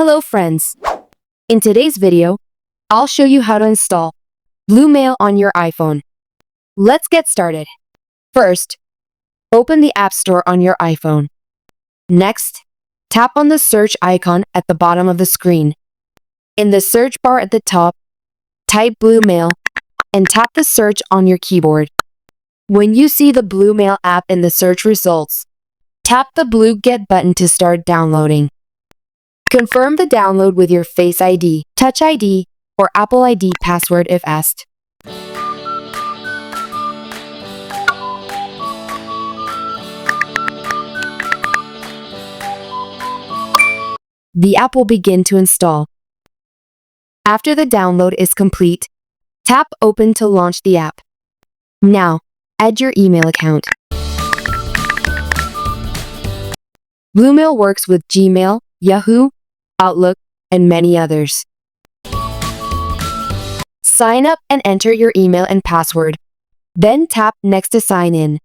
Hello friends! In today's video, I'll show you how to install Bluemail on your iPhone. Let's get started. First, open the App Store on your iPhone. Next, tap on the search icon at the bottom of the screen. In the search bar at the top, type Bluemail and tap the search on your keyboard. When you see the Bluemail app in the search results, tap the blue Get button to start downloading. Confirm the download with your Face ID, Touch ID, or Apple ID password if asked. The app will begin to install. After the download is complete, tap Open to launch the app. Now, add your email account. Bluemail works with Gmail, Yahoo, Outlook, and many others. Sign up and enter your email and password. Then tap Next to sign in.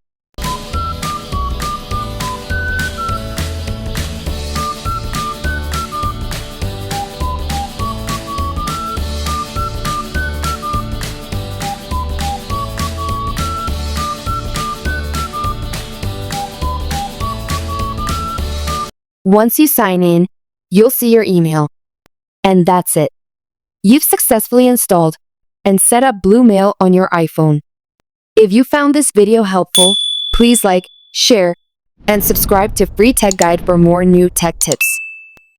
Once you sign in, you'll see your email. And that's it. You've successfully installed and set up Bluemail on your iPhone. If you found this video helpful, please like, share, and subscribe to Free Tech Guide for more new tech tips.